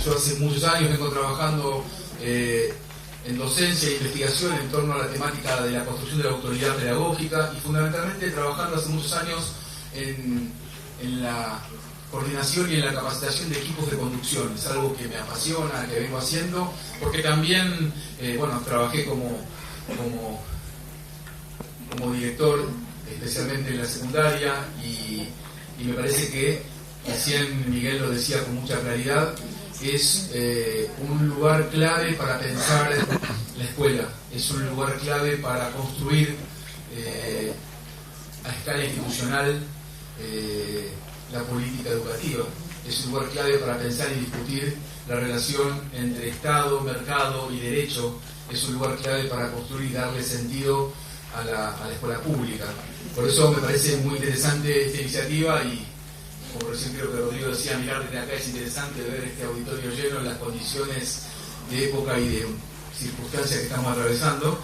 yo hace muchos años vengo trabajando en docencia e investigación en torno a la temática de la construcción de la autoridad pedagógica y fundamentalmente trabajando hace muchos años en la coordinación y en la capacitación de equipos de conducción. Es algo que me apasiona, que vengo haciendo, porque también, trabajé como director, especialmente en la secundaria, y me parece que, recién Miguel lo decía con mucha claridad, es un lugar clave para pensar la escuela, es un lugar clave para construir a escala institucional la política educativa, es un lugar clave para pensar y discutir la relación entre Estado, mercado y derecho, es un lugar clave para construir y darle sentido a la escuela pública. Por eso me parece muy interesante esta iniciativa y, como recién creo que Rodrigo decía, mirar desde acá es interesante ver este auditorio lleno en las condiciones de época y de circunstancias que estamos atravesando,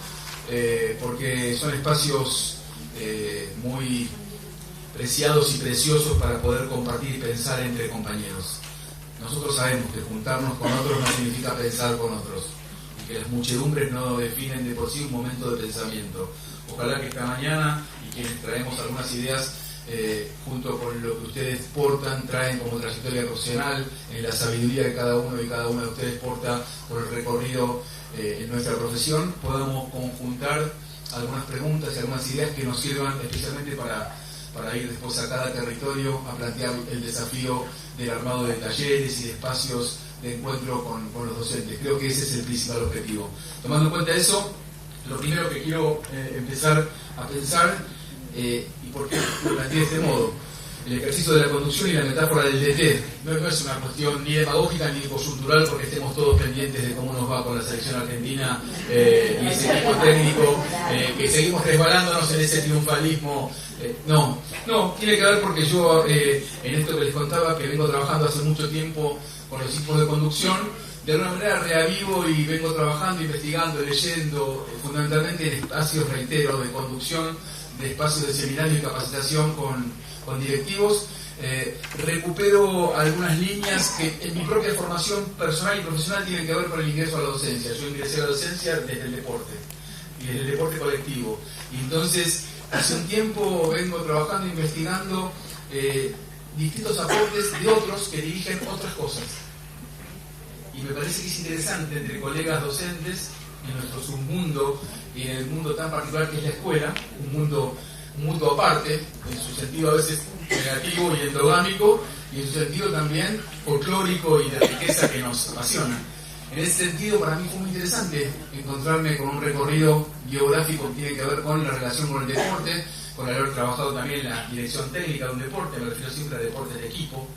porque son espacios muy preciados y preciosos para poder compartir y pensar entre compañeros. Nosotros sabemos que juntarnos con otros no significa pensar con otros, y que las muchedumbres no definen de por sí un momento de pensamiento. Ojalá que esta mañana, y quienes traemos algunas ideas, junto con lo que ustedes traen como trayectoria profesional, en la sabiduría que cada uno y cada una de ustedes porta por el recorrido en nuestra profesión, podamos conjuntar algunas preguntas y algunas ideas que nos sirvan especialmente para ir después a cada territorio a plantear el desafío del armado de talleres y de espacios de encuentro con los docentes. Creo que ese es el principal objetivo. Tomando en cuenta eso, lo primero que quiero empezar a pensar, y por qué lo planteé de este modo, el ejercicio de la conducción y la metáfora del DT no es una cuestión ni demagógica ni coyuntural porque estemos todos pendientes de cómo nos va con la selección argentina y ese equipo técnico, que seguimos resbalándonos en ese triunfalismo. No, tiene que ver porque yo, en esto que les contaba, que vengo trabajando hace mucho tiempo con los equipos de conducción, de alguna manera reavivo y vengo trabajando, investigando, leyendo, fundamentalmente en espacios, reitero, de conducción, de espacios de seminario y capacitación con directivos. Recupero algunas líneas que en mi propia formación personal y profesional tienen que ver con el ingreso a la docencia. Yo ingresé a la docencia desde el deporte, y desde el deporte colectivo. Y entonces, hace un tiempo vengo trabajando, investigando distintos aportes de otros que dirigen otras cosas. Y me parece que es interesante entre colegas docentes, en nuestro submundo y en el mundo tan particular que es la escuela, un mundo aparte, en su sentido a veces negativo y endogámico, y en su sentido también folclórico y de riqueza que nos apasiona. En ese sentido, para mí fue muy interesante encontrarme con un recorrido biográfico que tiene que ver con la relación con el deporte, con haber trabajado también en la dirección técnica de un deporte, me refiero siempre a deportes de equipo.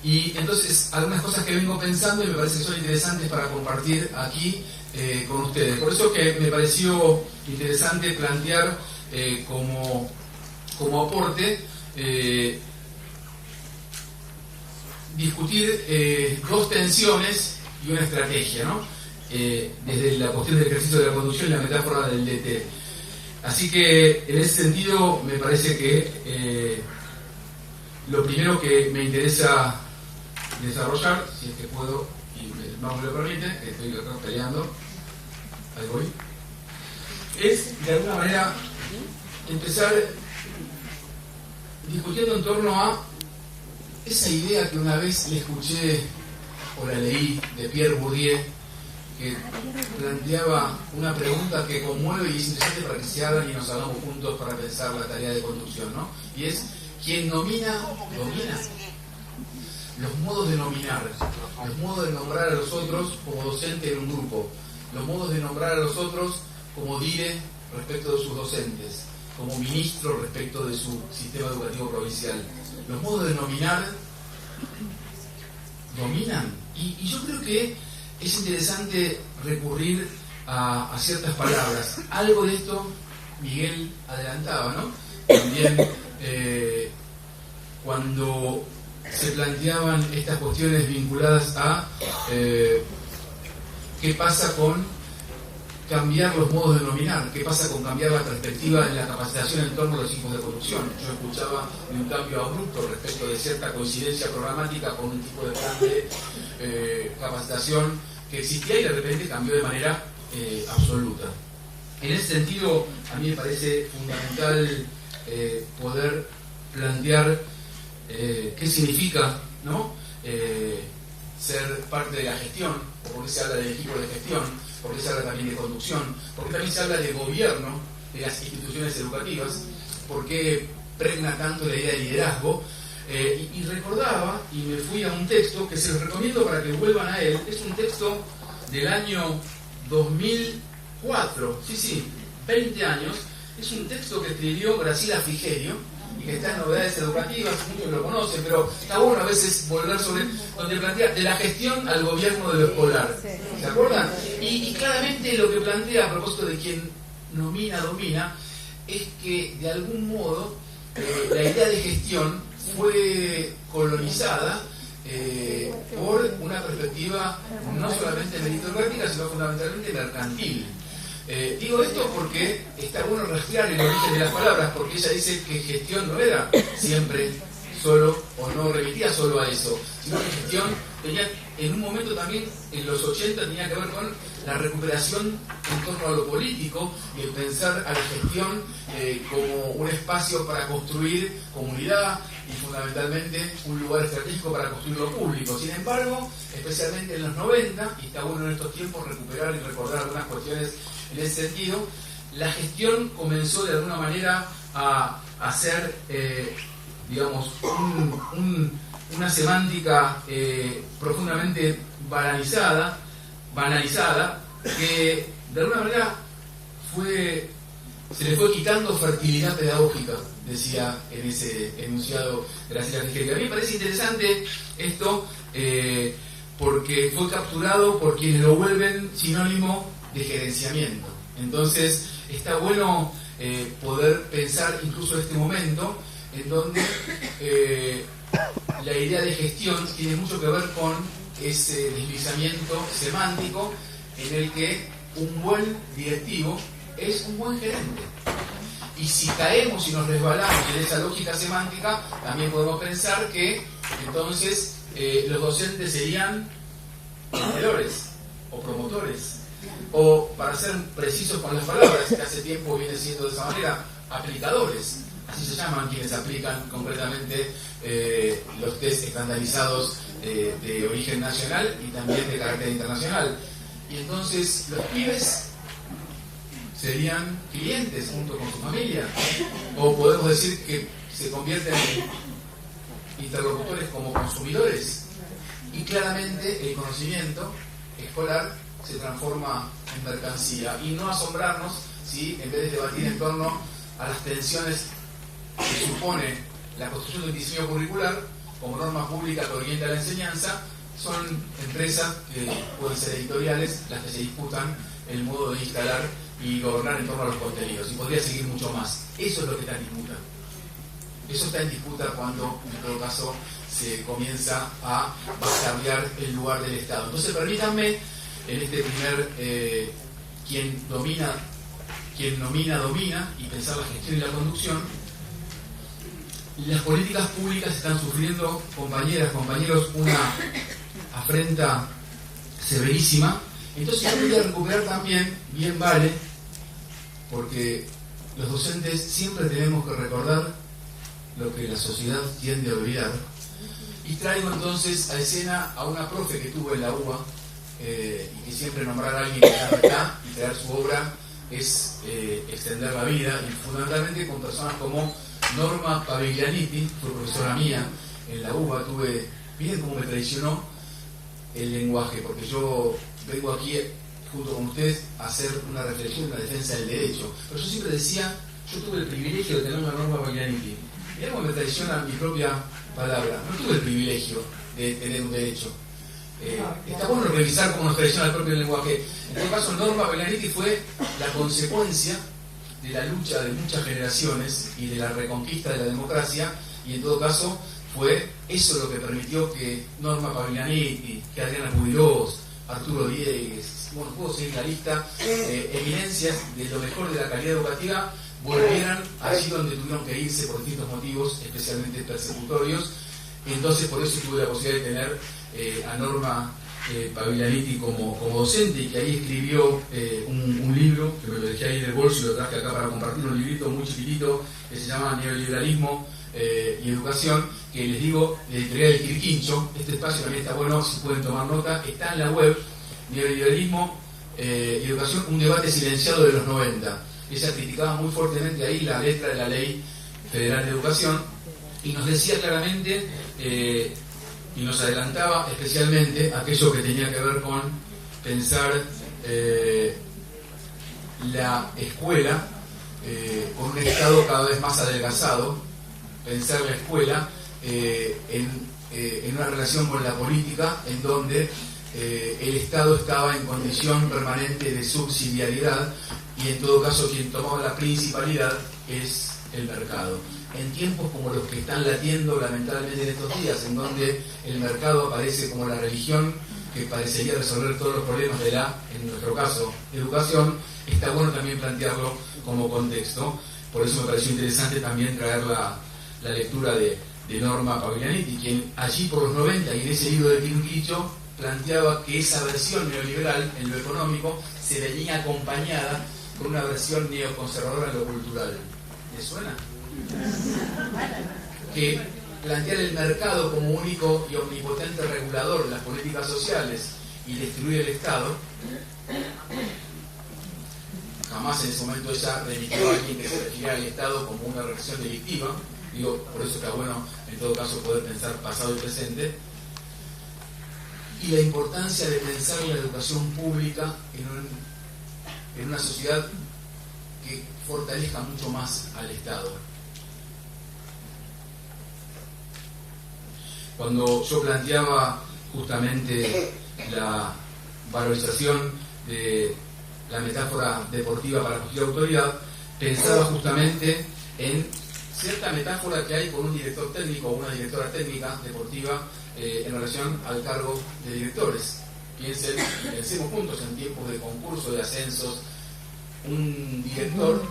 Y entonces, algunas cosas que vengo pensando y me parece que son interesantes para compartir aquí con ustedes. Por eso que me pareció interesante plantear como aporte discutir dos tensiones y una estrategia, ¿no? Desde la cuestión del ejercicio de la conducción y la metáfora del DT. Así que en ese sentido me parece que lo primero que me interesa desarrollar, si es que puedo y me lo permite, que estoy acá peleando, ahí voy, es de alguna manera empezar discutiendo en torno a esa idea que una vez le escuché o la leí de Pierre Bourdieu, que planteaba una pregunta que conmueve y es interesante para que se hagan y nos hagamos juntos para pensar la tarea de conducción, ¿no? Y es, ¿quién domina? Los modos de nominar, los modos de nombrar a los otros como docente en un grupo, los modos de nombrar a los otros como dire respecto de sus docentes, como ministro respecto de su sistema educativo provincial. Los modos de nominar dominan. Y yo creo que es interesante recurrir a ciertas palabras. Algo de esto Miguel adelantaba, ¿no? También cuando se planteaban estas cuestiones vinculadas a qué pasa con cambiar los modos de nominar? ¿Qué pasa con cambiar la perspectiva en la capacitación en torno a los equipos de conducción? Yo escuchaba de un cambio abrupto respecto de cierta coincidencia programática con un tipo de plan de capacitación que existía y de repente cambió de manera absoluta. En ese sentido, a mí me parece fundamental poder plantear qué significa, ¿no? Ser parte de la gestión, porque se habla del equipo de gestión, porque se habla también de conducción, porque también se habla de gobierno de las instituciones educativas, porque pregna tanto la idea de liderazgo. Y recordaba, y me fui a un texto que se los recomiendo para que vuelvan a él. Es un texto del año 2004, 20 años. Es un texto que escribió Graciela Frigerio y que está en Novedades Educativas, muchos lo conocen, pero está bueno a veces volver sobre, donde plantea de la gestión al gobierno de lo escolar. ¿Se acuerdan? Y claramente lo que plantea a propósito de quien nomina, domina, es que de algún modo la idea de gestión fue colonizada por una perspectiva no solamente meritocrática, sino fundamentalmente mercantil. Digo esto porque está bueno rastrear el origen de las palabras, porque ella dice que gestión no era siempre solo, o no remitía solo a eso, sino que gestión tenía, en un momento también, en los 80, tenía que ver con la recuperación en torno a lo político y el pensar a la gestión como un espacio para construir comunidad y fundamentalmente un lugar estratégico para construir lo público. Sin embargo, especialmente en los 90, y está bueno en estos tiempos recuperar y recordar algunas cuestiones en ese sentido, la gestión comenzó de alguna manera a hacer, digamos, una semántica profundamente banalizada, que de alguna manera se le fue quitando fertilidad pedagógica, decía en ese enunciado Graciela Frigerio. A mí me parece interesante esto porque fue capturado por quienes lo vuelven sinónimo de gerenciamiento. Entonces está bueno poder pensar incluso este momento en donde la idea de gestión tiene mucho que ver con ese deslizamiento semántico en el que un buen directivo es un buen gerente. Y si caemos y nos resbalamos en esa lógica semántica, también podemos pensar que entonces los docentes serían vendedores o promotores, o, para ser precisos con las palabras, que hace tiempo viene siendo de esa manera, aplicadores. Así se llaman quienes aplican concretamente los test estandarizados de origen nacional y también de carácter internacional. Y entonces los pibes serían clientes junto con su familia, o podemos decir que se convierten en interlocutores como consumidores. Y claramente el conocimiento escolar se transforma en mercancía, y no asombrarnos si en vez de debatir en torno a las tensiones que supone la construcción de un diseño curricular como norma pública que orienta la enseñanza, son empresas que pueden ser editoriales las que se disputan el modo de instalar y gobernar en torno a los contenidos, y podría seguir mucho más. Eso es lo que está en disputa. Eso está en disputa cuando, en todo caso, se comienza a bastardear el lugar del Estado. Entonces, permítanme, en este primer quien nomina, domina, y pensar la gestión y la conducción, las políticas públicas están sufriendo, compañeras, compañeros, una afrenta severísima. Entonces yo voy a recuperar también, bien vale, porque los docentes siempre tenemos que recordar lo que la sociedad tiende a olvidar. Y traigo entonces a escena a una profe que tuve en la UBA, y que siempre nombrar a alguien que ya no está y traer su obra es extender la vida, y fundamentalmente con personas como Norma Paviglianiti, fue profesora mía en la UBA. Miren cómo me traicionó el lenguaje, porque yo vengo aquí junto con ustedes a hacer una reflexión, una defensa del derecho, pero yo siempre decía, yo tuve el privilegio de tener una Norma Paviglianiti. Mirá cómo me traiciona mi propia palabra. No tuve el privilegio de tener un derecho. Está bueno revisar cómo nos traiciona el propio lenguaje. En todo caso, Norma Paviglianiti fue la consecuencia de la lucha de muchas generaciones y de la reconquista de la democracia, y en todo caso fue eso lo que permitió que Norma Paviglianiti, que Adriana Pudirós, Arturo Diegues, bueno, puedo seguir la lista, eminencias de lo mejor de la calidad educativa, volvieran allí donde tuvieron que irse por distintos motivos, especialmente persecutorios. Entonces, por eso tuve la posibilidad de tener a Norma Paglianetti como docente, y que ahí escribió un libro, que me lo dejé ahí en el bolso y lo traje acá para compartir, un librito muy chiquitito que se llama Neoliberalismo y Educación, que les digo, la editorial del Quirquincho. Este espacio también está bueno, si pueden tomar nota, está en la web, Neoliberalismo y Educación, un debate silenciado de los 90. Ella criticaba muy fuertemente ahí la letra de la Ley Federal de Educación, y nos decía claramente, y nos adelantaba especialmente aquello que tenía que ver con pensar la escuela con un Estado cada vez más adelgazado, pensar la escuela en una relación con la política, en donde el Estado estaba en condición permanente de subsidiariedad, y en todo caso quien tomaba la principalidad es el mercado. En tiempos como los que están latiendo lamentablemente en estos días, en donde el mercado aparece como la religión que parecería resolver todos los problemas de la, en nuestro caso, educación, está bueno también plantearlo como contexto. Por eso me pareció interesante también traer la lectura de Norma Paglianetti, quien allí por los 90 y en ese libro de Quirquincho planteaba que esa versión neoliberal en lo económico se venía acompañada con una versión neoconservadora en lo cultural. ¿Les suena? Que plantear el mercado como único y omnipotente regulador de las políticas sociales y destruir el Estado. Jamás en ese momento ella remitió a alguien que se refiere al Estado como una reacción delictiva. Digo, por eso está bueno en todo caso poder pensar pasado y presente. Y la importancia de pensar la educación pública en una sociedad que fortalezca mucho más al Estado. Cuando yo planteaba justamente la valorización de la metáfora deportiva para cualquier autoridad, pensaba justamente en cierta metáfora que hay con un director técnico o una directora técnica deportiva en relación al cargo de directores. Pensemos juntos en tiempos de concurso, de ascensos. Un director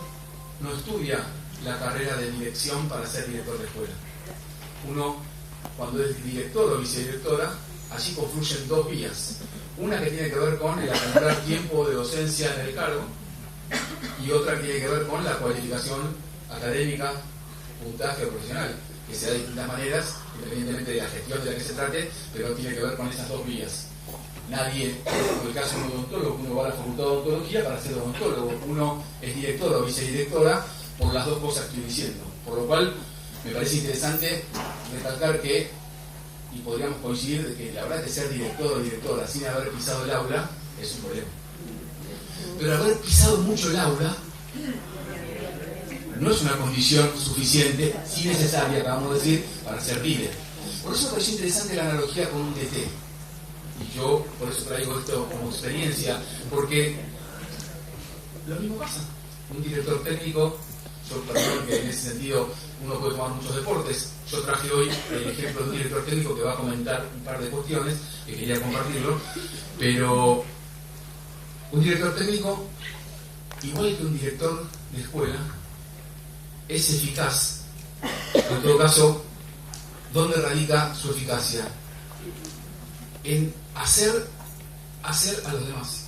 no estudia la carrera de dirección para ser director de escuela. Uno, cuando es director o vicedirectora, allí confluyen dos vías. Una que tiene que ver con el acumular tiempo de docencia en el cargo, y otra que tiene que ver con la cualificación académica, puntaje profesional, que se da de distintas maneras, independientemente de la gestión de la que se trate, pero tiene que ver con esas dos vías. Nadie, en el caso de un odontólogo, uno va a la facultad de odontología para ser odontólogo, uno es director o vicedirectora por las dos cosas que estoy diciendo. Por lo cual, me parece interesante recalcar que, y podríamos coincidir, de que la verdad que ser director o directora sin haber pisado el aula es un problema. Pero haber pisado mucho el aula no es una condición suficiente, sí necesaria, acabamos de decir, para ser líder. Por eso me pareció interesante la analogía con un DT. Y yo por eso traigo esto como experiencia, porque lo mismo pasa. Un director técnico, yo perdón que en ese sentido uno puede tomar muchos deportes. Yo traje hoy el ejemplo de un director técnico que va a comentar un par de cuestiones que quería compartirlo, pero un director técnico, igual que un director de escuela, es eficaz. En todo caso, ¿dónde radica su eficacia? En hacer a los demás.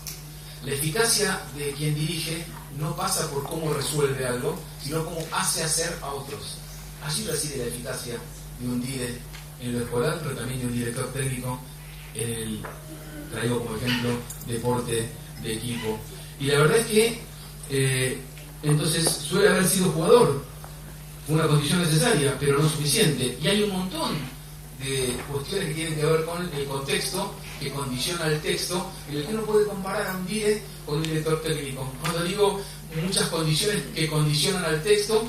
La eficacia de quien dirige no pasa por cómo resuelve algo, sino cómo hace hacer a otros. Allí reside la eficacia de un líder en lo escolar, pero también de un director técnico en el, traigo como ejemplo, deporte de equipo. Y la verdad es que entonces suele haber sido jugador. Fue una condición necesaria, pero no suficiente. Y hay un montón de cuestiones que tienen que ver con el contexto, que condiciona el texto, en el que uno puede comparar a un líder con un director técnico. Cuando digo muchas condiciones que condicionan al texto,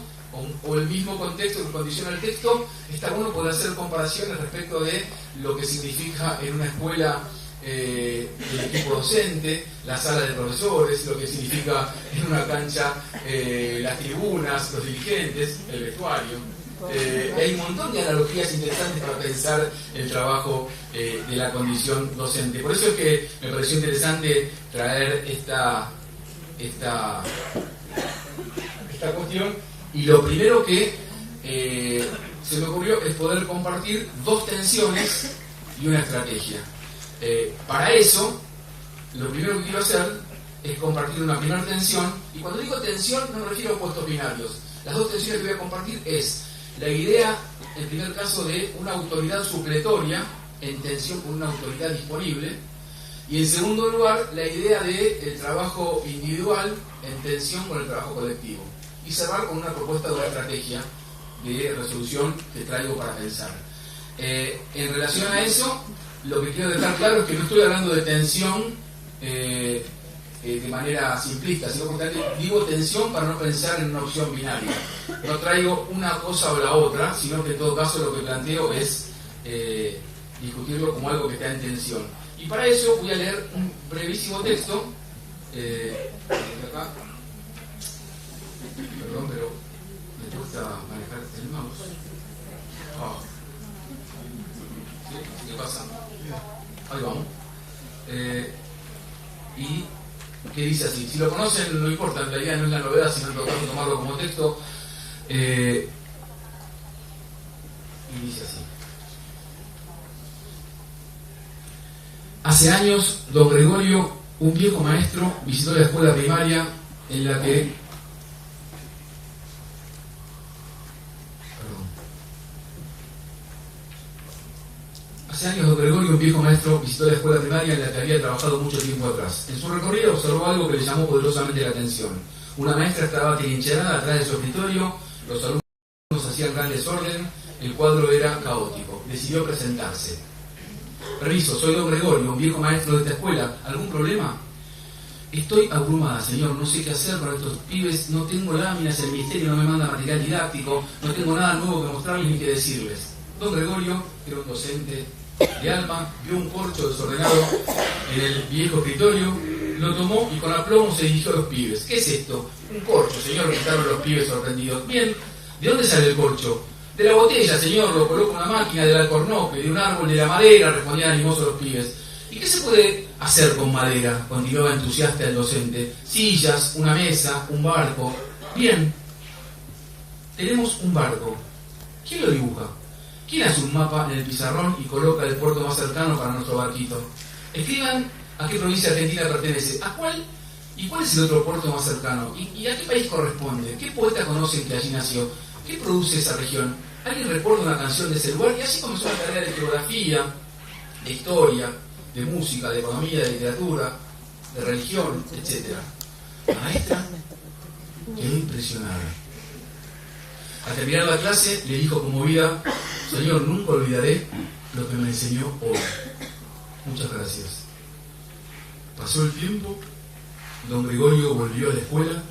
o el mismo contexto que condiciona el texto, está bueno poder hacer comparaciones respecto de lo que significa en una escuela el equipo docente, la sala de profesores, lo que significa en una cancha las tribunas, los dirigentes, el vestuario. Hay un montón de analogías interesantes para pensar el trabajo de la condición docente. Por eso es que me pareció interesante traer esta cuestión, y lo primero que se me ocurrió es poder compartir dos tensiones y una estrategia. Para eso, lo primero que quiero hacer es compartir una primera tensión, y cuando digo tensión no me refiero a opuestos binarios. Las dos tensiones que voy a compartir es la idea, en primer caso, de una autoridad supletoria en tensión con una autoridad disponible, y en segundo lugar la idea del trabajo individual en tensión con el trabajo colectivo, y cerrar con una propuesta de una estrategia de resolución que traigo para pensar. En relación a eso, lo que quiero dejar claro es que no estoy hablando de tensión de manera simplista, sino que digo tensión para no pensar en una opción binaria. No traigo una cosa o la otra, sino que en todo caso lo que planteo es discutirlo como algo que está en tensión. Y para eso voy a leer un brevísimo texto acá. Perdón, pero me gusta manejar el mouse. ¿Sí? ¿Qué pasa? Ahí vamos. Y que dice así, si lo conocen no importa, en realidad no es la novedad, sino tratar de tomarlo como texto. Y dice así: hace años, don Gregorio, un viejo maestro, visitó la escuela primaria en la que Hace años, don Gregorio, un viejo maestro, visitó la escuela primaria en la que había trabajado mucho tiempo atrás. En su recorrido observó algo que le llamó poderosamente la atención. Una maestra estaba trincherada atrás de su escritorio, los alumnos hacían gran desorden, el cuadro era caótico. Decidió presentarse. Permiso, soy don Gregorio, un viejo maestro de esta escuela. ¿Algún problema? Estoy abrumada, señor, no sé qué hacer con estos pibes, no tengo láminas, el ministerio no me manda material didáctico, no tengo nada nuevo que mostrarles ni que decirles. Don Gregorio, que era un docente de alma, vio un corcho desordenado en el viejo escritorio, lo tomó y con aplomo se dirigió a los pibes. ¿Qué es esto? Un corcho, señor, gritaron los pibes sorprendidos. Bien, ¿de dónde sale el corcho? De la botella, señor, lo coloca una máquina, del alcornoque, de un árbol, de la madera, respondían animosos los pibes. ¿Y qué se puede hacer con madera?, continuaba entusiasta el docente. Sillas, una mesa, un barco. Bien, tenemos un barco. ¿Quién lo dibuja? ¿Quién hace un mapa en el pizarrón y coloca el puerto más cercano para nuestro barquito? Escriban a qué provincia argentina pertenece, a cuál y cuál es el otro puerto más cercano, y a qué país corresponde, qué poeta conocen que allí nació, qué produce esa región. ¿Alguien recuerda una canción de ese lugar? Y así comenzó la tarea de geografía, de historia, de música, de economía, de literatura, de religión, etc. La maestra quedó impresionada. Al terminar la clase le dijo conmovida: señor, nunca olvidaré lo que me enseñó hoy. Muchas gracias. Pasó el tiempo, don Gregorio volvió a la escuela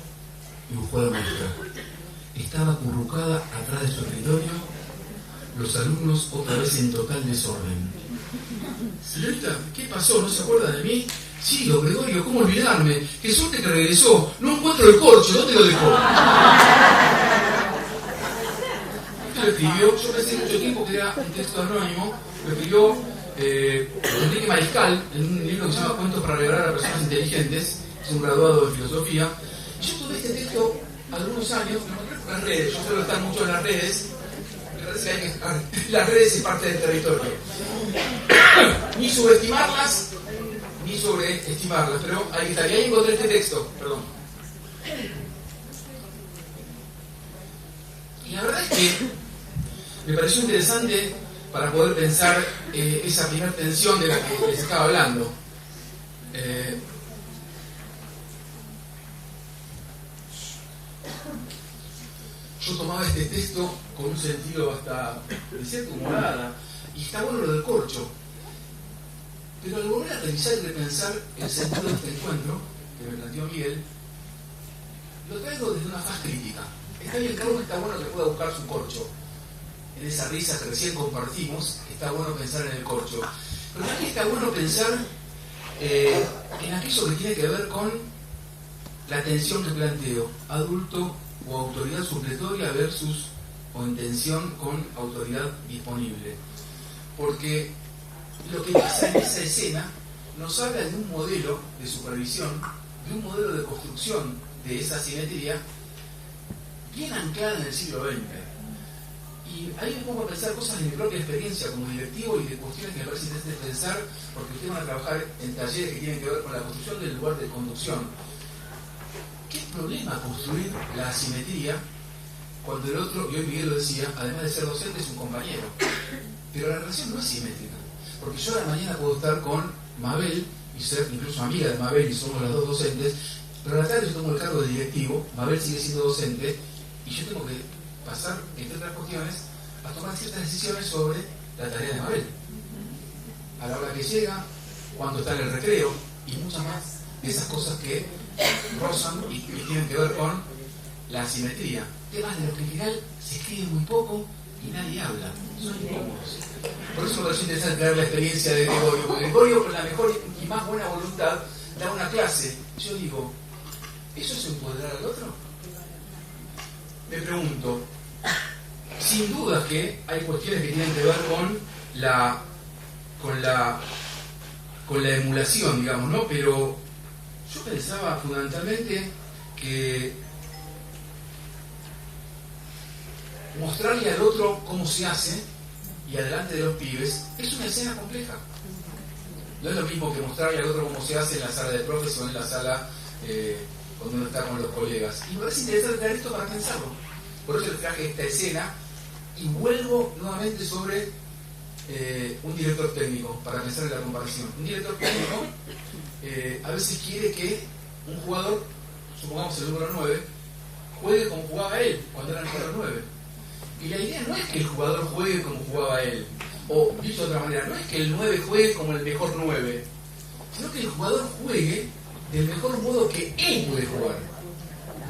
y buscó a la maestra. Estaba acurrucada atrás de su escritorio, los alumnos otra vez en total desorden. Señorita, ¿qué pasó? ¿No se acuerda de mí? Sí, don Gregorio, ¿cómo olvidarme? ¡Qué suerte que regresó! No encuentro el corcho, ¿dónde lo dejó? Lo escribió, yo pensé mucho tiempo que era un texto anónimo, lo escribió Enrique Mariscal en un libro que se llama Cuentos para revelar a personas inteligentes, es un graduado de filosofía. Yo tuve este texto algunos años, lo encontré por las redes, yo suelo estar mucho en las redes, me parece que hay que estar, las redes es parte del territorio. Ni subestimarlas, ni sobreestimarlas, pero hay que estar. Y ahí encontré este texto, perdón. Y la verdad es que me pareció interesante para poder pensar esa primera tensión de la que les estaba hablando. Yo tomaba este texto con un sentido hasta de cierta humorada, y está bueno lo del corcho. Pero al volver a revisar y repensar el sentido de este encuentro, que me planteó Miguel, lo traigo desde una faz crítica. Está bien, claro que está bueno que pueda buscar su corcho. En esa risa que recién compartimos, está bueno pensar en el corcho. Pero también está bueno pensar en aquello que tiene que ver con la tensión que planteo, adulto o autoridad supletoria versus o intención con autoridad disponible. Porque lo que pasa en esa escena nos habla de un modelo de supervisión, de un modelo de construcción de esa asimetría bien anclada en el siglo XX. Y ahí me pongo a pensar cosas de mi propia experiencia como directivo y de cuestiones que me parece interesante pensar, porque ustedes van a trabajar en talleres que tienen que ver con la construcción del lugar de conducción. ¿Qué problema construir la asimetría cuando el otro, y hoy Miguel lo decía, además de ser docente es un compañero? Pero la relación no es simétrica, porque yo a la mañana puedo estar con Mabel y ser incluso amiga de Mabel y somos las dos docentes, pero a la tarde yo tomo el cargo de directivo, Mabel sigue siendo docente y yo tengo que pasar, entre otras cuestiones, a tomar ciertas decisiones sobre la tarea de Mabel. A la hora que llega, cuando está en el recreo y muchas más de esas cosas que rozan y tienen que ver con la asimetría. Temas de los que en general se escribe muy poco y nadie habla. Son incómodos. Por eso me parece interesante traer la experiencia de Gregorio, porque Gregorio, con la mejor y más buena voluntad, da una clase. Yo digo, ¿eso es empoderar al otro? Me pregunto, sin duda que hay cuestiones que tienen que ver con la emulación, digamos, ¿no? Pero yo pensaba fundamentalmente que mostrarle al otro cómo se hace y adelante de los pibes es una escena compleja. No es lo mismo que mostrarle al otro cómo se hace en la sala de profes o en la sala cuando uno está con los colegas. Y me parece interesante traer esto para pensarlo. Por eso les traje esta escena y vuelvo nuevamente sobre un director técnico para pensar en la comparación. Un director técnico a veces quiere que un jugador, supongamos el número 9, juegue como jugaba él cuando era el número 9. Y la idea no es que el jugador juegue como jugaba él, o dicho de otra manera, no es que el 9 juegue como el mejor 9, sino que el jugador juegue del mejor modo que él puede jugar.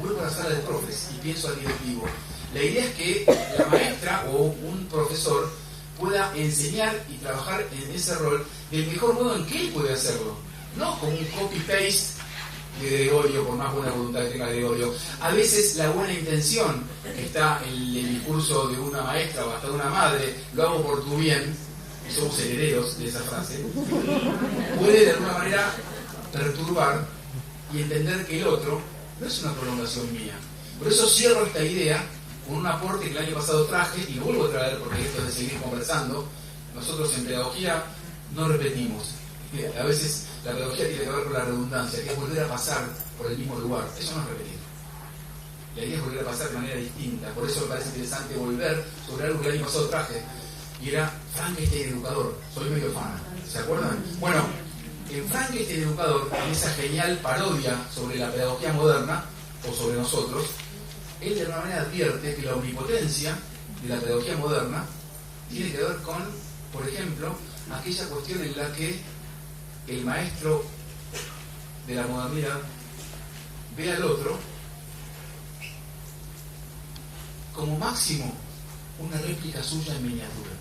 Vuelvo a la sala de profes y pienso al directivo. La idea es que la maestra o un profesor pueda enseñar y trabajar en ese rol del mejor modo en que él puede hacerlo, no como un copy-paste de Gregorio, por más buena voluntad que tenga Gregorio. A veces la buena intención que está en el discurso de una maestra o hasta de una madre, lo hago por tu bien, y somos herederos de esa frase, puede de alguna manera perturbar y entender que el otro no es una prolongación mía. Por eso cierro esta idea con un aporte que el año pasado traje y lo vuelvo a traer porque esto es de seguir conversando. Nosotros en pedagogía no repetimos. A veces la pedagogía tiene que ver con la redundancia, que es volver a pasar por el mismo lugar. Eso no es repetir. La idea es volver a pasar de manera distinta. Por eso me parece interesante volver sobre algo que el año pasado traje, y era Frankenstein educador. Soy medio fan, ¿se acuerdan? Bueno, en Frankenstein educador, en esa genial parodia sobre la pedagogía moderna, o sobre nosotros, él de alguna manera advierte que la omnipotencia de la pedagogía moderna tiene que ver con, por ejemplo, aquella cuestión en la que el maestro de la modernidad ve al otro como máximo una réplica suya en miniatura.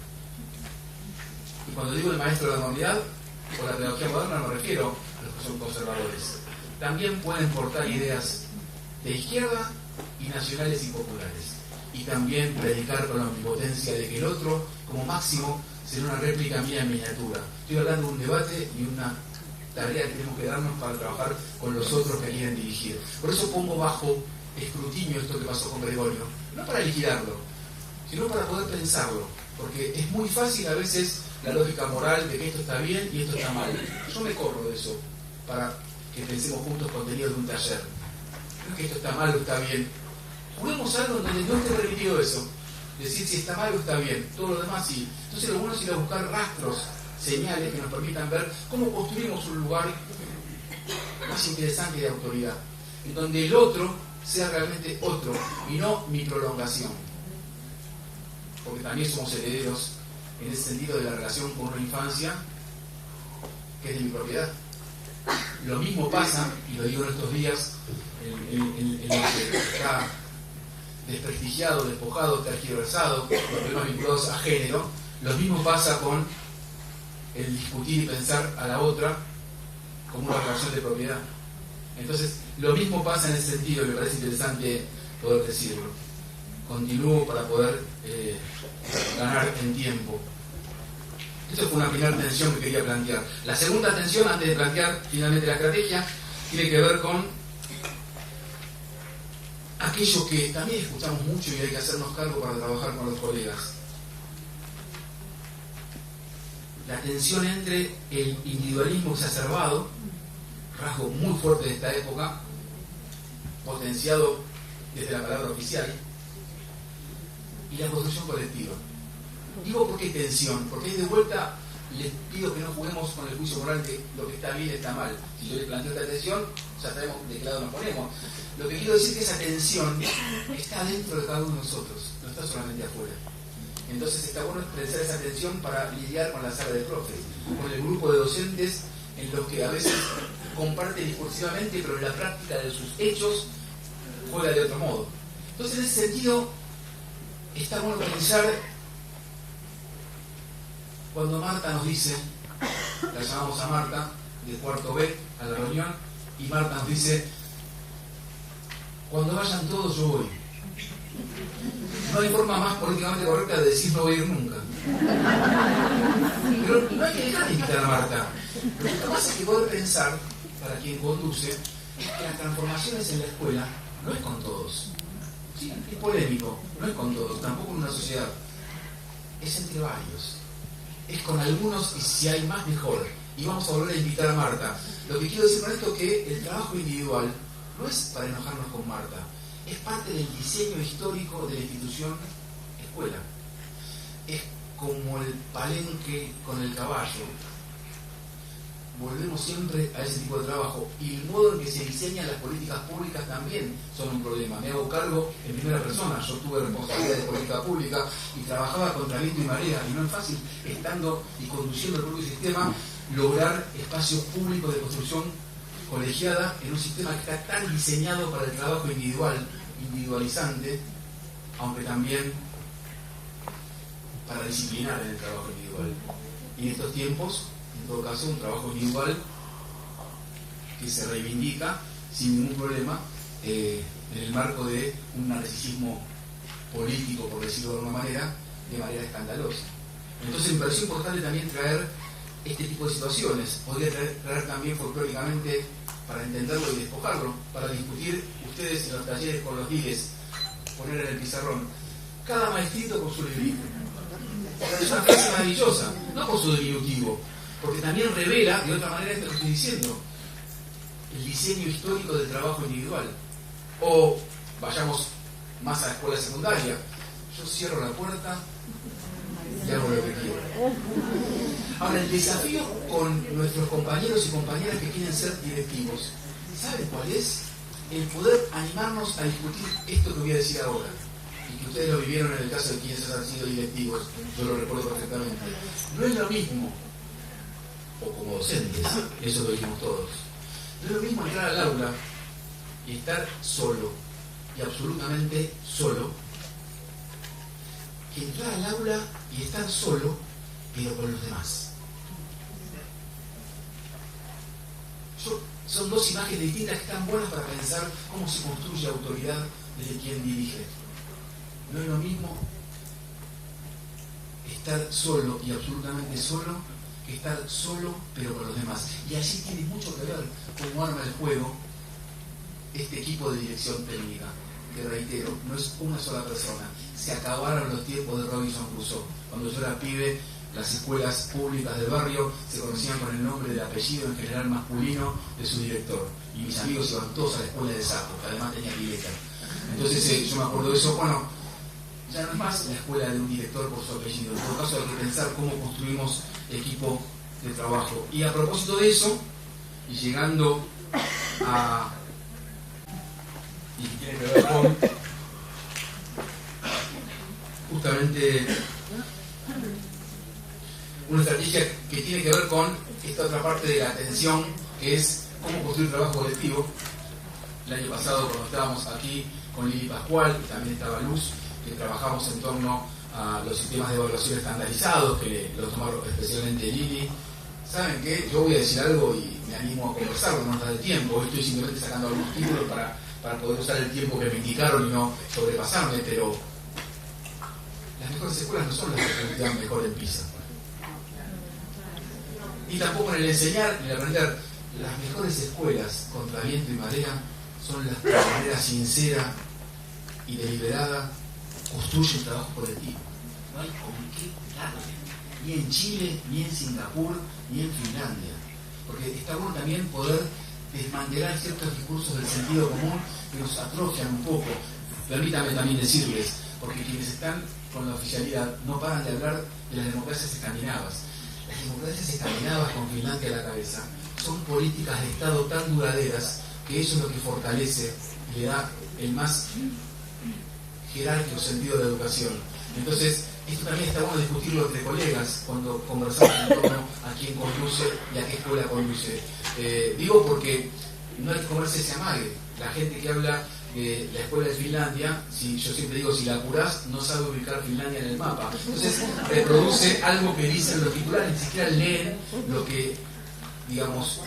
Y cuando digo el maestro de la modernidad o la pedagogía moderna me refiero a los que son conservadores. También pueden portar ideas de izquierda y nacionales y populares. Y también predicar con la omnipotencia de que el otro, como máximo, será una réplica mía en miniatura. Estoy hablando de un debate y una tarea que tenemos que darnos para trabajar con los otros que quieren dirigir. Por eso pongo bajo escrutinio esto que pasó con Gregorio. No para liquidarlo, sino para poder pensarlo. Porque es muy fácil a veces la lógica moral de que esto está bien y esto está mal. Yo me corro de eso para que pensemos juntos contenido de un taller. No es que esto está mal o está bien. Juguemos algo en donde no esté permitido eso. Decir si está mal o está bien. Todo lo demás sí. Entonces lo bueno es ir a buscar rastros, señales que nos permitan ver cómo construimos un lugar más interesante de autoridad. En donde el otro sea realmente otro y no mi prolongación. Porque también somos herederos en ese sentido de la relación con una infancia que es de mi propiedad. Lo mismo pasa, y lo digo en estos días, en lo que está desprestigiado, despojado, tergiversado, los problemas vinculados a género. Lo mismo pasa con el discutir y pensar a la otra como una relación de propiedad. Entonces, lo mismo pasa en ese sentido, y me parece interesante poder decirlo. continúo para poder ganar en tiempo. Esta fue una primera tensión que quería plantear. La segunda tensión, antes de plantear finalmente la estrategia, tiene que ver con aquello que también escuchamos mucho y hay que hacernos cargo para trabajar con los colegas. La tensión entre el individualismo exacerbado, rasgo muy fuerte de esta época, potenciado desde la palabra oficial, y la construcción colectiva. Digo por qué tensión, porque ahí de vuelta les pido que no juguemos con el juicio moral de lo que está bien está mal. Si yo les planteo esta tensión, ya sabemos de qué lado nos ponemos. Lo que quiero decir es que esa tensión está dentro de cada uno de nosotros, no está solamente afuera. Entonces está bueno pensar esa tensión para lidiar con la sala de profes, con el grupo de docentes en los que a veces comparten discursivamente, pero en la práctica de sus hechos juega de otro modo. Entonces, en ese sentido, está bueno pensar cuando Marta nos dice, la llamamos a Marta, del cuarto B, a la reunión, y Marta nos dice, cuando vayan todos yo voy. No hay forma más políticamente correcta de decir no voy a ir nunca. Pero no hay que dejar de invitar a Marta. Lo que pasa es que poder pensar, para quien conduce, es que las transformaciones en la escuela no es con todos. Sí, es polémico, no es con todos, tampoco en una sociedad. Es entre varios. Es con algunos y si hay más mejor. Y vamos a volver a invitar a Marta. Lo que quiero decir con esto es que el trabajo individual no es para enojarnos con Marta. Es parte del diseño histórico de la institución escuela. Es como el palenque con el caballo. Volvemos siempre a ese tipo de trabajo. Y el modo en que se diseñan las políticas públicas también son un problema. Me hago cargo en primera persona. Yo tuve responsabilidad de política pública y trabajaba contra viento y marea. Y no es fácil, estando y conduciendo el propio sistema, lograr espacios públicos de construcción colegiada en un sistema que está tan diseñado para el trabajo individualizante, aunque también para disciplinar en el trabajo individual. Y en estos tiempos, en todo caso, un trabajo individual que se reivindica sin ningún problema en el marco de un narcisismo político, por decirlo de alguna manera, de manera escandalosa. Entonces me pareció importante también traer este tipo de situaciones. Podría traer también folclóricamente, para entenderlo y despojarlo, para discutir ustedes en los talleres con los guíes, poner en el pizarrón, cada maestrito con su librito. Es una frase maravillosa, no por su diminutivo, porque también revela de otra manera esto que estoy diciendo, el diseño histórico del trabajo individual. O vayamos más a la escuela secundaria, yo cierro la puerta y hago lo que quiero. Ahora, el desafío con nuestros compañeros y compañeras que quieren ser directivos, ¿saben cuál es? El poder animarnos a discutir esto que voy a decir ahora, y que ustedes lo vivieron en el caso de quienes han sido directivos, yo lo recuerdo perfectamente. No es lo mismo, o como docentes, eso lo dijimos todos, no es lo mismo entrar al aula y estar solo, y absolutamente solo, que entrar al aula y estar solo, pero con los demás. Son dos imágenes distintas que están buenas para pensar cómo se construye autoridad desde quien dirige. No es lo mismo estar solo y absolutamente solo que estar solo pero con los demás. Y allí tiene mucho que ver cómo arma el juego este equipo de dirección técnica, que reitero, no es una sola persona. Se acabaron los tiempos de Robinson Crusoe. Cuando yo era pibe, las escuelas públicas del barrio se conocían con el nombre del apellido en general masculino de su director. Y mis amigos iban todos a la escuela de Sapo, que además tenía pileta. Entonces yo me acuerdo de eso. Bueno, ya no es más la escuela de un director por su apellido. En todo caso hay que pensar cómo construimos equipo de trabajo. Y a propósito de eso, y llegando a... y tiene que ver con justamente una estrategia que tiene que ver con esta otra parte de la atención, que es cómo construir trabajo colectivo. El año pasado, cuando estábamos aquí con Lili Pascual, y también estaba Luz, que trabajamos en torno a los sistemas de evaluación estandarizados, que los tomaron especialmente Lili. ¿Saben qué? Yo voy a decir algo y me animo a conversarlo, no nos da el tiempo. Estoy simplemente sacando algunos títulos para poder usar el tiempo que me indicaron y no sobrepasarme, pero mejores escuelas no son las que te dan mejor en PISA. Y tampoco en el enseñar ni el aprender. Las mejores escuelas contra viento y marea son las que de manera sincera y deliberada construyen trabajo colectivo. No hay con qué darle. Ni en Chile, ni en Singapur, ni en Finlandia. Porque está bueno también poder desmantelar ciertos discursos del sentido común que nos atrofian un poco. Permítanme también decirles, porque quienes están con la oficialidad no paran de hablar de las democracias escandinavas. Las democracias escandinavas, con Finlandia a la cabeza, son políticas de Estado tan duraderas que eso es lo que fortalece y le da el más jerárquico sentido de educación. Entonces, esto también está bueno discutirlo entre colegas cuando conversamos en torno a quién conduce y a qué escuela conduce. Digo porque no hay que comerse ese amague. La gente que habla de la escuela de Finlandia, yo siempre digo, si la curás, no sabe ubicar Finlandia en el mapa. Entonces, reproduce algo que dicen los titulares, ni siquiera leen lo que, digamos,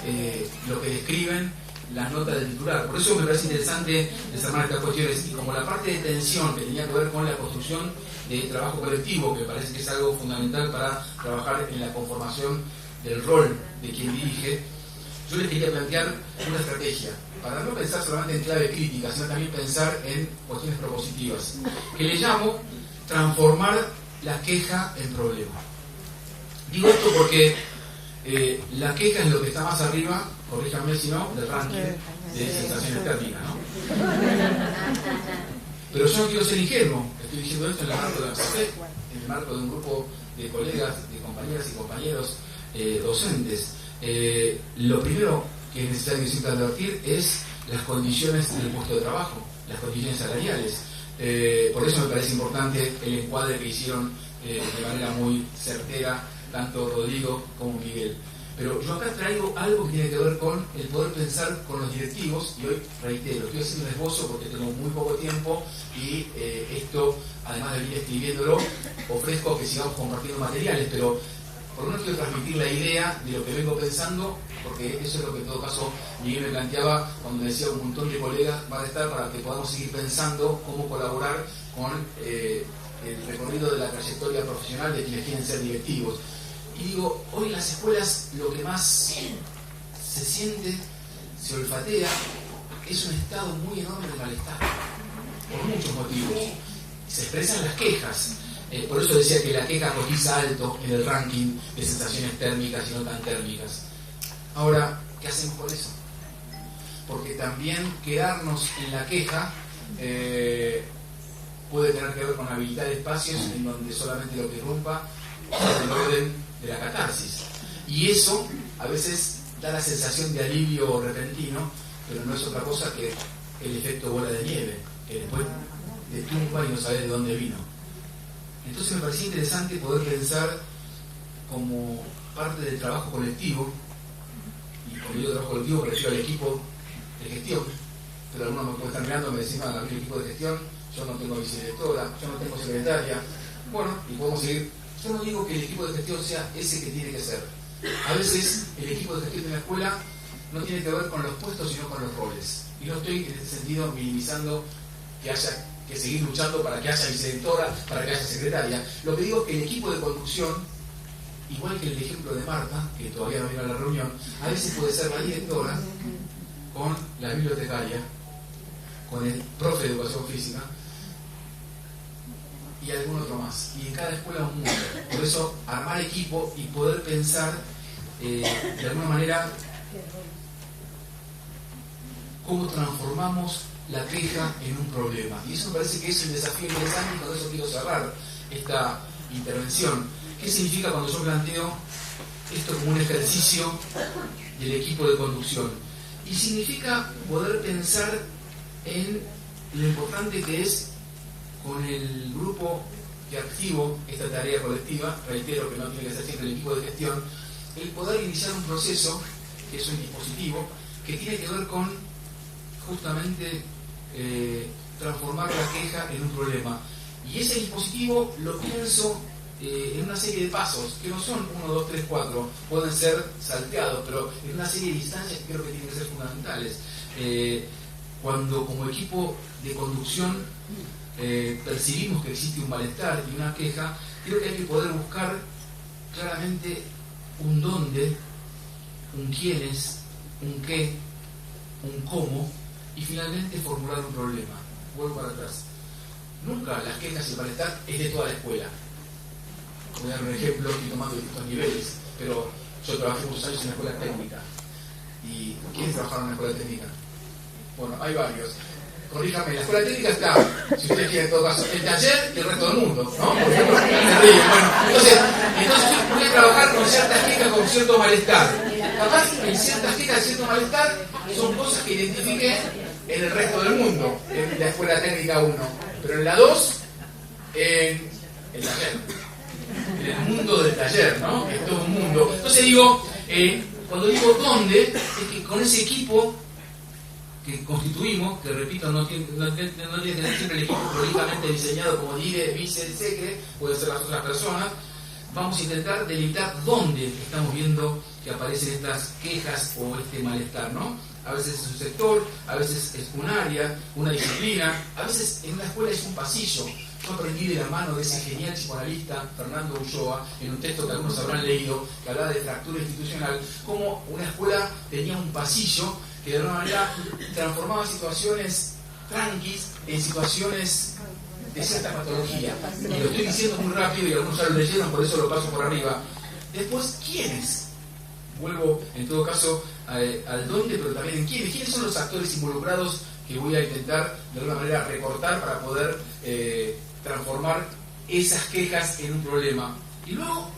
lo que describen las notas del titular. Por eso me parece interesante desarmar estas cuestiones. Y como la parte de tensión que tenía que ver con la construcción de trabajo colectivo, que parece que es algo fundamental para trabajar en la conformación del rol de quien dirige, yo les quería plantear una estrategia para no pensar solamente en clave crítica, sino también pensar en cuestiones propositivas, que le llamo transformar la queja en problema. Digo esto porque la queja es lo que está más arriba, corríjanme si no, del ranking de sensaciones térmicas, ¿no? Pero yo no quiero ser ingenuo, estoy diciendo esto en el marco de la CFE, en el marco de un grupo de colegas, de compañeras y compañeros docentes. Lo primero que es necesario siempre advertir es las condiciones del puesto de trabajo, las condiciones salariales. Por eso me parece importante el encuadre que hicieron de manera muy certera tanto Rodrigo como Miguel. Pero yo acá traigo algo que tiene que ver con el poder pensar con los directivos, y hoy reitero, estoy haciendo un esbozo porque tengo muy poco tiempo y esto, además de venir escribiéndolo, ofrezco que sigamos compartiendo materiales, pero por lo menos quiero transmitir la idea de lo que vengo pensando, porque eso es lo que en todo caso Miguel me planteaba cuando me decía un montón de colegas van a estar para que podamos seguir pensando cómo colaborar con el recorrido de la trayectoria profesional de quienes quieren ser directivos. Y digo, hoy en las escuelas lo que más se siente, se olfatea, es un estado muy enorme de malestar, por muchos motivos. Se expresan las quejas. Por eso decía que la queja cotiza alto en el ranking de sensaciones térmicas y no tan térmicas. Ahora, ¿qué hacemos con eso? Porque también quedarnos en la queja puede tener que ver con habilitar espacios en donde solamente lo que irrumpa es el orden de la catarsis. Y eso a veces da la sensación de alivio repentino, pero no es otra cosa que el efecto bola de nieve, que después te tumba y no sabes de dónde vino. Entonces me parecía interesante poder pensar como parte del trabajo colectivo, y cuando digo trabajo colectivo me refiero al equipo de gestión, pero algunos me pueden estar mirando y me dicen, no, el equipo de gestión, yo no tengo vicedirectora, yo no tengo secretaria, bueno, y podemos seguir. Yo no digo que el equipo de gestión sea ese que tiene que ser. A veces el equipo de gestión de la escuela no tiene que ver con los puestos, sino con los roles. Y no estoy en este sentido minimizando que haya que seguir luchando para que haya vicedirectora, para que haya secretaria. Lo que digo es que el equipo de conducción, igual que el ejemplo de Marta, que todavía no vino a la reunión, a veces puede ser la directora con la bibliotecaria, con el profe de educación física y algún otro más. Y en cada escuela un mundo. Por eso armar equipo y poder pensar de alguna manera cómo transformamos la queja en un problema. Y eso me parece que es un desafío interesante, y con eso quiero cerrar esta intervención. ¿Qué significa cuando yo planteo esto como un ejercicio del equipo de conducción? Y significa poder pensar en lo importante que es con el grupo que activo esta tarea colectiva, reitero que no tiene que ser siempre el equipo de gestión, el poder iniciar un proceso, que es un dispositivo, que tiene que ver con justamente transformar la queja en un problema. Y ese dispositivo lo pienso en una serie de pasos, que no son 1, 2, 3, 4, pueden ser salteados, pero en una serie de instancias que creo que tienen que ser fundamentales. Cuando como equipo de conducción percibimos que existe un malestar y una queja, creo que hay que poder buscar claramente un dónde, un quiénes, un qué, un cómo, y finalmente formular un problema. Vuelvo para atrás. Nunca las quejas y el malestar es de toda la escuela. Voy a dar un ejemplo, estoy tomando distintos niveles, pero yo trabajé muchos años en una escuela técnica. ¿Y quiénes trabajaron en una escuela técnica? Bueno, hay varios. Corríjame, la escuela técnica está, si ustedes quieren en todo caso, el taller y el resto del mundo, ¿no? Por ejemplo, bueno, entonces voy a trabajar con ciertas quejas, con cierto malestar. Capaz en ciertas quejas, cierto malestar, son cosas que identifiqué en el resto del mundo, en la escuela técnica 1, pero en la 2, en el taller, en el mundo del taller, ¿no? Es todo un mundo. Entonces digo, cuando digo dónde, es que con ese equipo que constituimos, que repito, no tiene que tener siempre el equipo prolijamente diseñado como dire, vice, secre, puede ser las otras personas, vamos a intentar delimitar dónde estamos viendo que aparecen estas quejas o este malestar, ¿no? A veces es un sector, a veces es un área, una disciplina, a veces en una escuela es un pasillo. Yo aprendí de la mano de ese genial psicoanalista Fernando Ulloa, en un texto que algunos habrán leído, que hablaba de fractura institucional, cómo una escuela tenía un pasillo que de alguna manera transformaba situaciones tranquis en situaciones de cierta patología. Y lo estoy diciendo muy rápido y algunos ya lo leyeron, por eso lo paso por arriba. Después, ¿quiénes? Vuelvo, en todo caso, al dónde, pero también en quiénes. ¿Quiénes son los actores involucrados que voy a intentar, de alguna manera, recortar para poder transformar esas quejas en un problema? Y luego,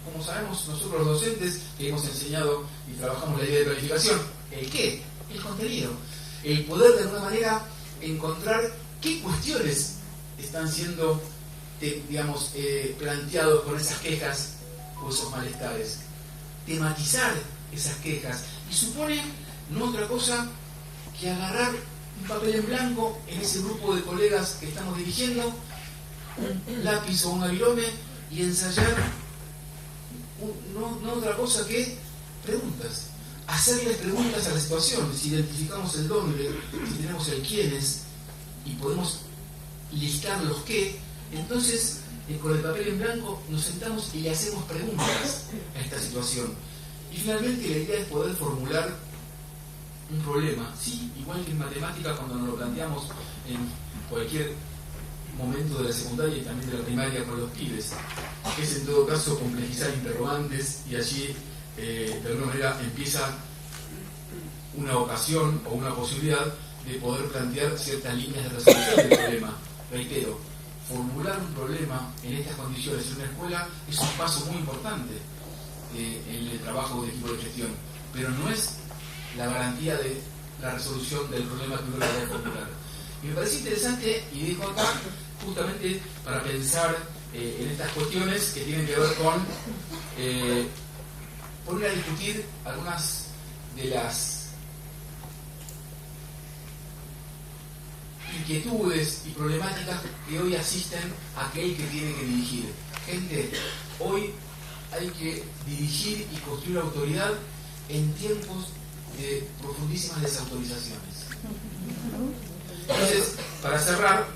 como sabemos nosotros los docentes, que hemos enseñado y trabajamos la idea de planificación, ¿el qué? El contenido. El poder, de alguna manera, encontrar qué cuestiones están siendo, digamos, planteados con esas quejas o esos malestares. Tematizar esas quejas. Y supone no otra cosa que agarrar un papel en blanco en ese grupo de colegas que estamos dirigiendo, un lápiz o un avirome, y ensayar no otra cosa que preguntas. Hacerles preguntas a la situación. Si identificamos el dónde, si tenemos el quiénes y podemos listar los qué, entonces con el papel en blanco nos sentamos y le hacemos preguntas a esta situación. Y finalmente la idea es poder formular un problema. Sí, igual que en matemática, cuando nos lo planteamos en cualquier momento de la secundaria y también de la primaria con los pibes, que es en todo caso complejizar interrogantes, y allí de alguna manera empieza una ocasión o una posibilidad de poder plantear ciertas líneas de resolución del problema. Reitero, formular un problema en estas condiciones en una escuela es un paso muy importante en el trabajo de equipo de gestión, pero no es la garantía de la resolución del problema que uno le va a formular. Y me parece interesante, y dejo acá justamente para pensar en estas cuestiones que tienen que ver con poner a discutir algunas de las inquietudes y problemáticas que hoy asisten a aquel que tiene que dirigir. Gente, hoy hay que dirigir y construir autoridad en tiempos de profundísimas desautorizaciones. Entonces, para cerrar,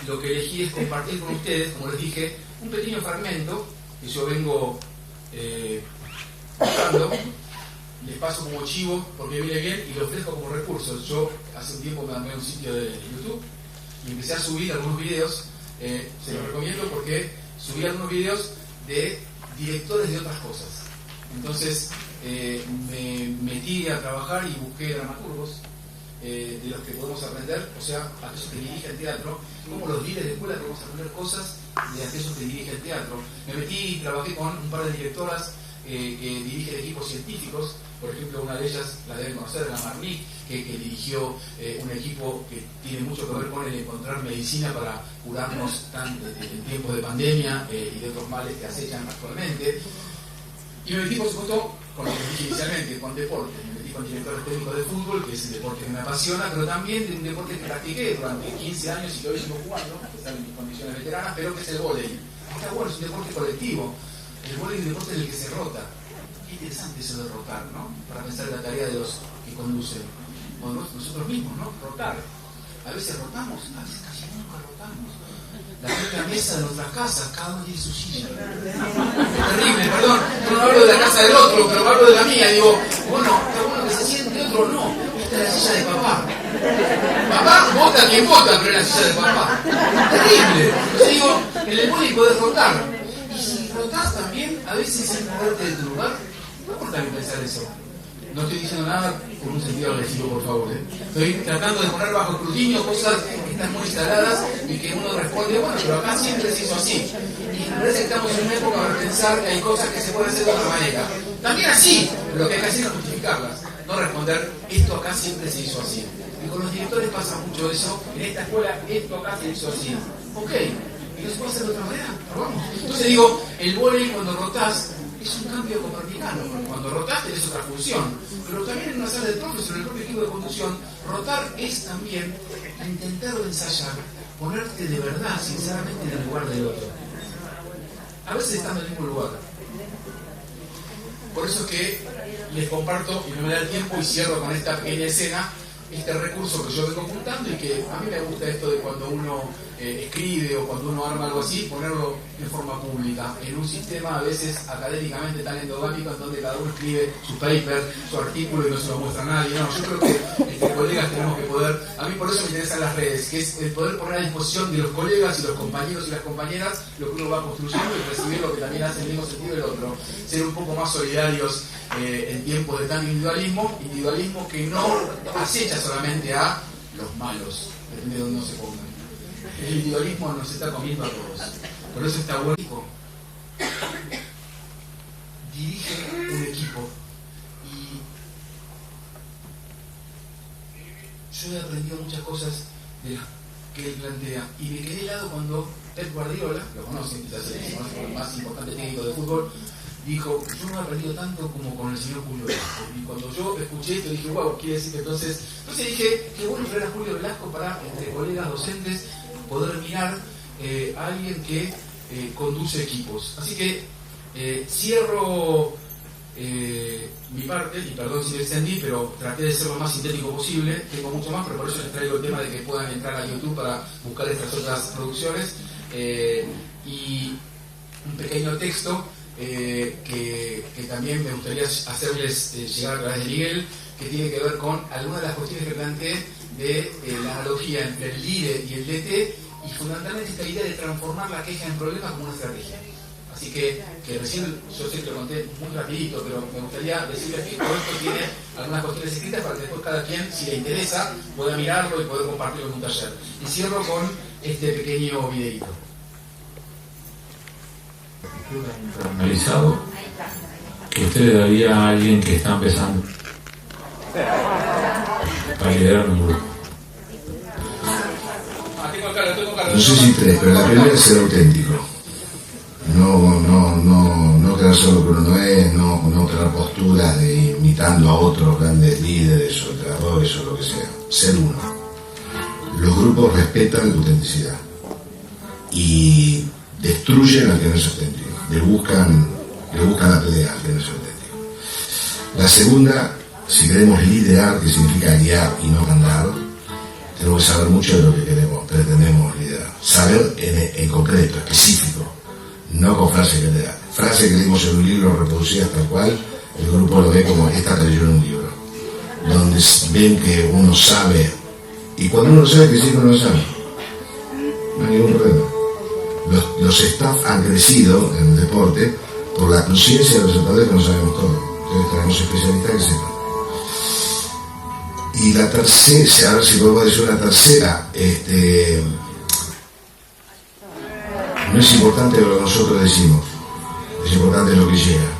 lo que elegí es compartir con ustedes, como les dije, un pequeño fragmento que yo vengo buscando. Les paso como chivo porque viene bien y lo ofrezco como recursos. Yo hace un tiempo me armé un sitio de YouTube y empecé a subir algunos videos. Se los recomiendo porque subí algunos videos de directores de otras cosas. Entonces me metí a trabajar y busqué dramaturgos de los que podemos aprender, o sea, aquellos que dirigen teatro, como los líderes de escuela podemos aprender cosas de aquellos que dirigen teatro. Me metí y trabajé con un par de directoras que dirigen equipos científicos. Por ejemplo, una de ellas la deben conocer, la Marnick, que dirigió un equipo que tiene mucho que ver con el encontrar medicina para curarnos en tiempos de pandemia y de otros males que acechan actualmente. Y me metí, por supuesto, con lo que dije inicialmente, con deporte. Me metí con directores técnicos de fútbol, que es el deporte que me apasiona, pero también de un deporte que practiqué durante 15 años y que hoy sigo jugando, que están en mis condiciones veteranas, pero que es el vóley. Está bueno, es un deporte colectivo. El vóley es un deporte en el que se rota. Qué interesante eso de rotar, ¿no? Para pensar en la tarea de los que conducen. O nosotros mismos, ¿no? Rotar. a veces rotamos, a veces casi nunca rotamos. La propia mesa de nuestras casas, cada uno tiene su silla. Es terrible, perdón, yo no hablo de la casa del otro, pero hablo de la mía. Digo, bueno, está bueno que se siente, otro no. Esta es la silla de papá. Papá vota quien vota, pero es la silla de papá. Terrible. Entonces digo, en el vóley podés rotar. Y si rotás también, a veces sin moverte de tu lugar, no importa que pensar eso. No estoy diciendo nada con un sentido agresivo, por favor. Estoy tratando de poner bajo escrutinio cosas que están muy instaladas y que uno responde, bueno, pero acá siempre se hizo así. Y me parece que estamos en una época para pensar que hay cosas que se pueden hacer de otra manera. También así, pero lo que hay que hacer es justificarlas, no responder, esto acá siempre se hizo así. Y con los directores pasa mucho eso, en esta escuela esto acá se hizo así. Ok, ¿y no se puede hacer de otra manera? Probamos. Entonces digo, el vóley cuando rotás, es un cambio copernicano. Cuando rotás tenés otra función. Pero también en una sala de profes, en el propio equipo de conducción, rotar es también intentar o ensayar, ponerte de verdad, sinceramente, en el lugar del otro. A veces estando en el mismo lugar. Por eso es que les comparto, y no me da el tiempo, y cierro con esta pequeña escena, este recurso que yo vengo juntando y que a mí me gusta esto de cuando uno escribe o cuando uno arma algo así, ponerlo en forma pública, en un sistema a veces académicamente tan endogámico en donde cada uno escribe su paper, su artículo y no se lo muestra a nadie. No, yo creo que entre colegas tenemos que poder, a mí por eso me interesan las redes, que es el poder poner a disposición de los colegas y los compañeros y las compañeras lo que uno va construyendo y recibir lo que también hace el mismo sentido del otro, ser un poco más solidarios en tiempos de tan individualismo que no acecha solamente a los malos, depende de donde uno se ponga. El individualismo nos está comiendo a todos. Por eso está bueno. Dirige un equipo y yo he aprendido muchas cosas de las que él plantea y me quedé helado cuando Pep Guardiola, lo conocen, quizás el más importante técnico de fútbol, dijo, yo no he aprendido tanto como con el señor Julio Velasco. Y cuando yo escuché esto dije, wow, quiere decir que entonces dije, qué bueno traer a Julio Velasco para, entre colegas docentes, poder mirar a alguien que conduce equipos. Así que cierro mi parte, y perdón si me extendí, pero traté de ser lo más sintético posible. Tengo mucho más, pero por eso les traigo el tema de que puedan entrar a YouTube para buscar estas otras producciones. Y un pequeño texto que también me gustaría hacerles llegar a través de Miguel, que tiene que ver con algunas de las cuestiones que planteé de la analogía entre el LIDE y el DT, y fundamentalmente esta idea de transformar la queja en problema como una estrategia. Así que recién yo sé que lo conté muy rapidito, pero me gustaría decirles que todo esto tiene algunas cuestiones escritas para que después cada quien, si le interesa, pueda mirarlo y poder compartirlo en un taller. Y cierro con este pequeño videíto. Analizado que usted le daría a alguien que está empezando para liderar un grupo. No sé si tres, pero la primera es ser auténtico. No creer solo que uno no es, no tener posturas de imitando a otros grandes líderes o entrenadores o lo que sea. Ser uno. Los grupos respetan tu autenticidad y destruyen al que no es auténtico. Le buscan la pelea al que no es auténtico. La segunda, si queremos liderar, que significa guiar y no mandar, tenemos que saber mucho de lo que pretendemos liderar. Saber en concreto, específico, no con frases generales. Frases que leímos en un libro reproducidas tal cual, el grupo lo ve como esta leyó en un libro. Donde ven que uno sabe, y cuando uno sabe que sí, uno lo sabe. No hay ningún problema. Los staff han crecido en el deporte por la conciencia de los resultados que no sabemos todo. Entonces tenemos especialistas que sepan. Y la tercera, a ver si podemos decir una tercera, no es importante lo que nosotros decimos, es importante lo que llega.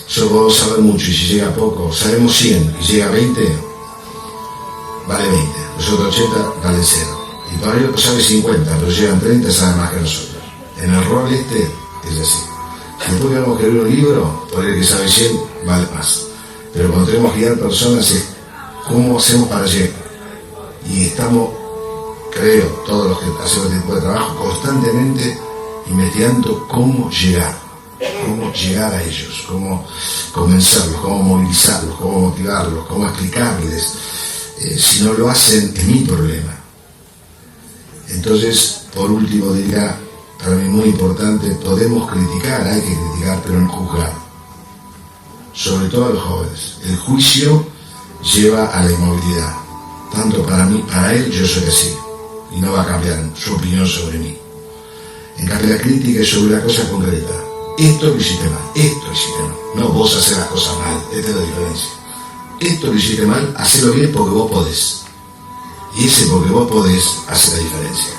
Solo podemos saber mucho y si llega poco, sabemos 100 y llega 20, vale 20, los otros 80 valen 0. Y todavía otro sabe 50, pero llegan 30, saben más que nosotros. En el rol es así. Si después queremos escribir un libro, por el que sabe 100, vale más. Pero cuando tenemos que guiar personas es cómo hacemos para llegar. Y estamos, creo, todos los que hacemos este tipo de trabajo, constantemente investigando cómo llegar a ellos, cómo convencerlos, cómo movilizarlos, cómo motivarlos, cómo explicarles. Si no lo hacen, es mi problema. Entonces, por último diría, para mí muy importante, podemos criticar, hay que criticar, pero no juzgar. Sobre todo a los jóvenes. El juicio lleva a la inmovilidad. Tanto para mí, para él, yo soy así. Y no va a cambiar su opinión sobre mí. En cambio, la crítica es sobre una cosa concreta. Esto lo hiciste mal, esto lo hiciste mal. No vos haces las cosas mal, esta es la diferencia. Esto lo hiciste mal, hacelo bien porque vos podés. Y ese porque vos podés hace la diferencia.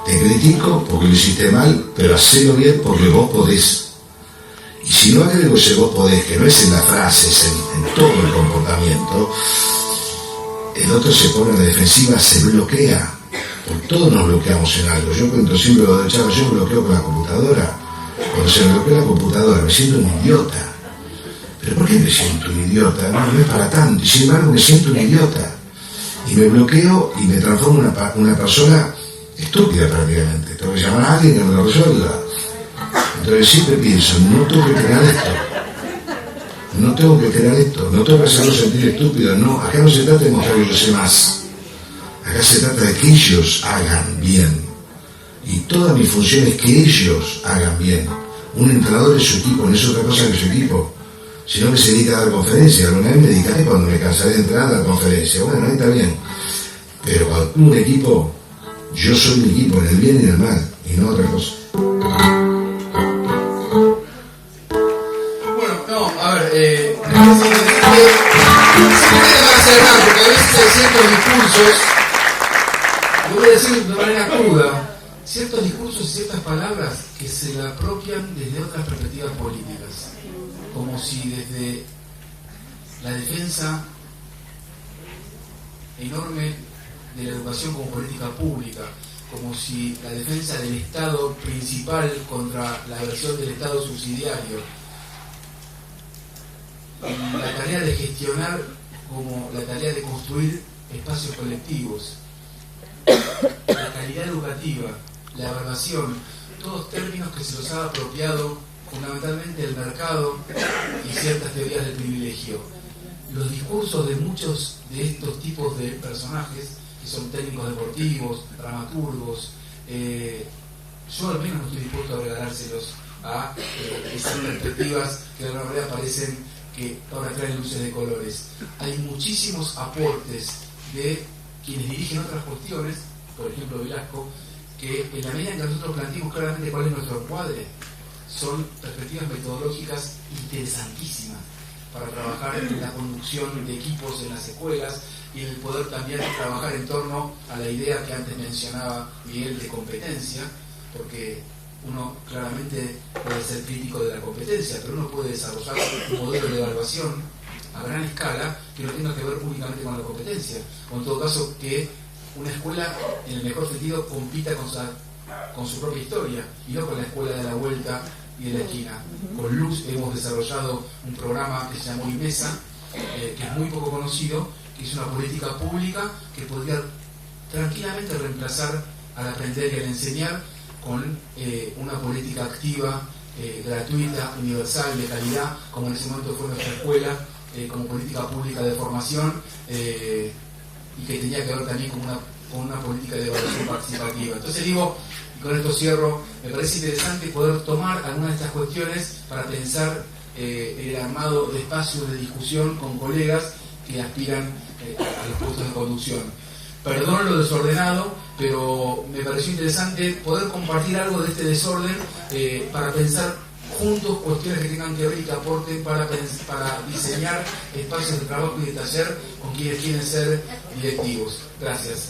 Te critico porque lo hiciste mal, pero hacelo bien porque vos podés. Y si no agrego ese vos podés, que no es en la frase, es en todo el comportamiento, el otro se pone a la defensiva, se bloquea. Porque todos nos bloqueamos en algo. Yo cuento siempre lo de Chávez, yo me bloqueo con la computadora. Cuando se me bloquea la computadora me siento un idiota. ¿Pero por qué me siento un idiota? No es para tanto. Y sin embargo me siento un idiota. Y me bloqueo y me transformo en una persona estúpida prácticamente. Tengo que llamar a alguien que me lo resuelva. Entonces siempre pienso, no tengo que crear esto. No tengo que crear esto. No tengo que hacerlo sentir estúpido. No, acá no se trata de mostrar que yo sé más. Acá se trata de que ellos hagan bien. Y toda mi función es que ellos hagan bien. Un entrenador es su equipo, no es otra cosa que su equipo. Sino que se dedica a dar conferencias. Alguna vez me dedicaré cuando me cansaré de entrenar a dar conferencias. Bueno, ahí está bien. Pero cuando un equipo, yo soy mi equipo, en el bien y en el mal, y no otra cosa. Bueno, no, a ver, porque a veces hay ciertos discursos, lo voy a decir de manera cruda, ciertos discursos y ciertas palabras que se la apropian desde otras perspectivas políticas, como si desde la defensa enorme de la educación como política pública, como si la defensa del Estado principal contra la versión del Estado subsidiario, la tarea de gestionar como la tarea de construir espacios colectivos, la calidad educativa, la evaluación, todos términos que se los ha apropiado fundamentalmente el mercado y ciertas teorías del privilegio. Los discursos de muchos de estos tipos de personajes, que son técnicos deportivos, dramaturgos, yo al menos no estoy dispuesto a regalárselos a esas perspectivas que de alguna manera parecen que ahora traen luces de colores. Hay muchísimos aportes de quienes dirigen otras cuestiones, por ejemplo Velasco, que en la medida en que nosotros planteamos claramente cuál es nuestro encuadre, son perspectivas metodológicas interesantísimas para trabajar en la conducción de equipos en las escuelas y en el poder también trabajar en torno a la idea que antes mencionaba Miguel de competencia, porque uno claramente puede ser crítico de la competencia, pero uno puede desarrollar un modelo de evaluación a gran escala que no tenga que ver únicamente con la competencia, o en todo caso que una escuela en el mejor sentido compita con su propia historia y no con la escuela de la vuelta y de la esquina. Con Luz hemos desarrollado un programa que se llama IMESA, que es muy poco conocido, que es una política pública que podría tranquilamente reemplazar al aprender y al enseñar con una política activa, gratuita, universal, de calidad, como en ese momento fue nuestra escuela, como política pública de formación, y que tenía que ver también con una política de evaluación participativa. Entonces digo, y con esto cierro, me parece interesante poder tomar algunas de estas cuestiones para pensar el armado de espacios de discusión con colegas que aspiran a los puestos de conducción. Perdón lo desordenado, pero me pareció interesante poder compartir algo de este desorden para pensar juntos cuestiones que tengan que ver y que aporten para diseñar espacios de trabajo y de taller con quienes quieren ser directivos. Gracias.